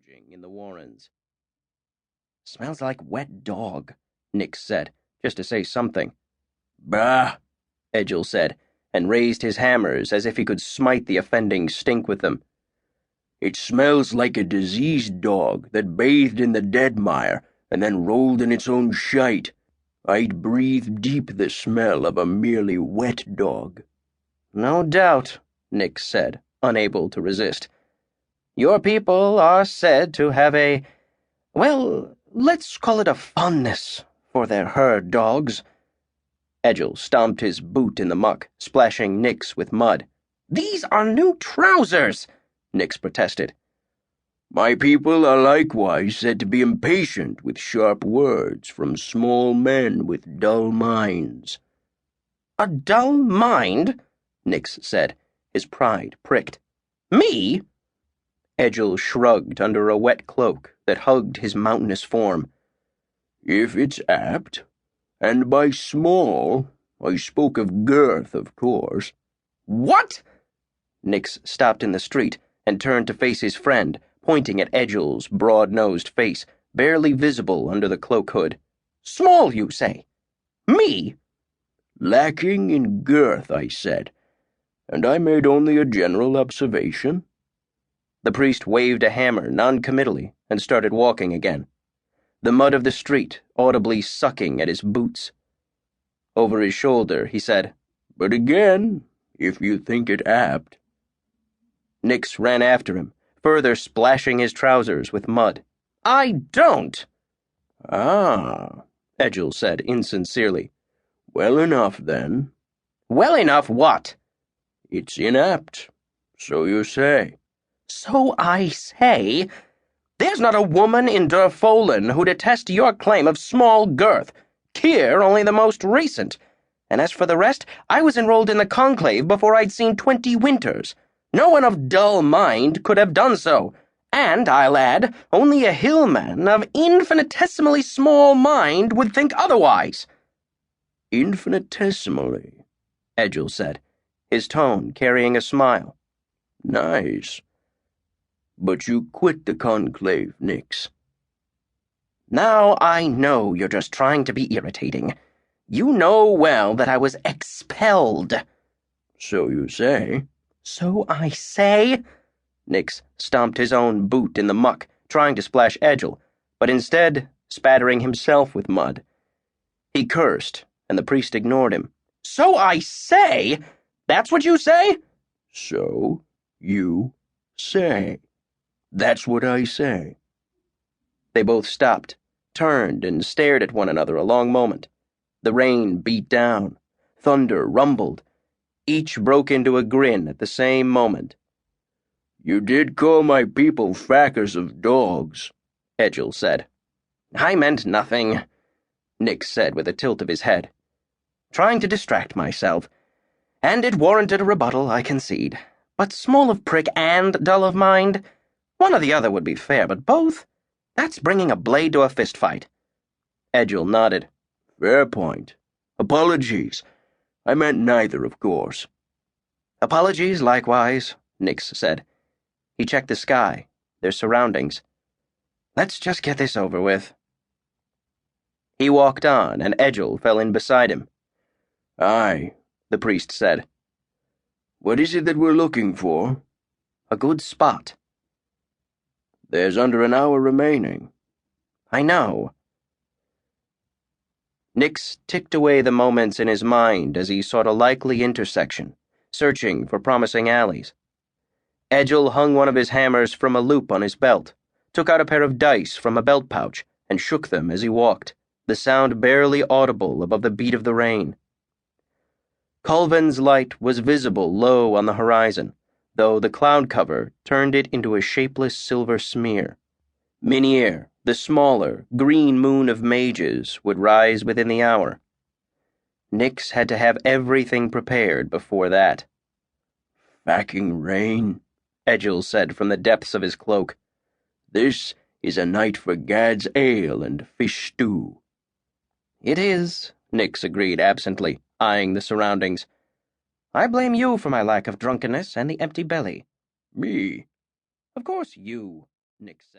lounging in the Warrens. "Smells like wet dog," Nix said, just to say something. "Bah," Egil said, and raised his hammers as if he could smite the offending stink with them. "It smells like a diseased dog that bathed in the dead mire and then rolled in its own shite. I'd breathe deep the smell of a merely wet dog." "No doubt," Nix said, unable to resist. "Your people are said to have well, let's call it a fondness for their herd dogs." Egil stomped his boot in the muck, splashing Nix with mud. "These are new trousers," Nix protested. "My people are likewise said to be impatient with sharp words from small men with dull minds." "A dull mind?" Nix said, his pride pricked. "Me?" Egil shrugged under a wet cloak that hugged his mountainous form. "If it's apt. And by small, I spoke of girth, of course." "What?" Nix stopped in the street and turned to face his friend, pointing at Egil's broad-nosed face, barely visible under the cloak hood. "Small, you say? Me?" "Lacking in girth, I said, and I made only a general observation." The priest waved a hammer non-committally and started walking again, the mud of the street audibly sucking at his boots. Over his shoulder, he said, "But again, if you think it apt." Nix ran after him, further splashing his trousers with mud. "I don't." "Ah," Egil said insincerely. "Well enough, then." "Well enough what?" "It's inapt. So you say." "So I say? There's not a woman in Durfolen who'd attest to your claim of small girth. Kier only the most recent. And as for the rest, I was enrolled in the conclave before I'd seen 20 winters. No one of dull mind could have done so. And, I'll add, only a hillman of infinitesimally small mind would think otherwise." "Infinitesimally," Egil said, his tone carrying a smile. "Nice. But you quit the conclave, Nix." "Now I know you're just trying to be irritating. You know well that I was expelled." "So you say." "So I say?" Nix stomped his own boot in the muck, trying to splash Egil, but instead spattering himself with mud. He cursed, and the priest ignored him. "So I say? That's what you say?" "So you say. That's what I say." They both stopped, turned, and stared at one another a long moment. The rain beat down. Thunder rumbled. Each broke into a grin at the same moment. "You did call my people fackers of dogs," Egil said. "I meant nothing," Nix said with a tilt of his head. "Trying to distract myself. And it warranted a rebuttal, I concede. But small of prick and dull of mind? One or the other would be fair, but both? That's bringing a blade to a fistfight." Egil nodded. "Fair point. Apologies. I meant neither, of course." "Apologies, likewise," Nix said. He checked the sky, their surroundings. "Let's just get this over with." He walked on, and Egil fell in beside him. "Aye," the priest said. "What is it that we're looking for?" "A good spot." "There's under an hour remaining." "I know." Nix ticked away the moments in his mind as he sought a likely intersection, searching for promising alleys. Egil hung one of his hammers from a loop on his belt, took out a pair of dice from a belt pouch, and shook them as he walked, the sound barely audible above the beat of the rain. Colvin's light was visible low on the horizon, though the cloud cover turned it into a shapeless silver smear. Minir, the smaller, green moon of mages, would rise within the hour. Nix had to have everything prepared before that. "Facking rain," Egil said from the depths of his cloak. "This is a night for Gad's ale and fish stew." "It is," Nix agreed absently, eyeing the surroundings. "I blame you for my lack of drunkenness and the empty belly." "Me?" "Of course you," Nix said.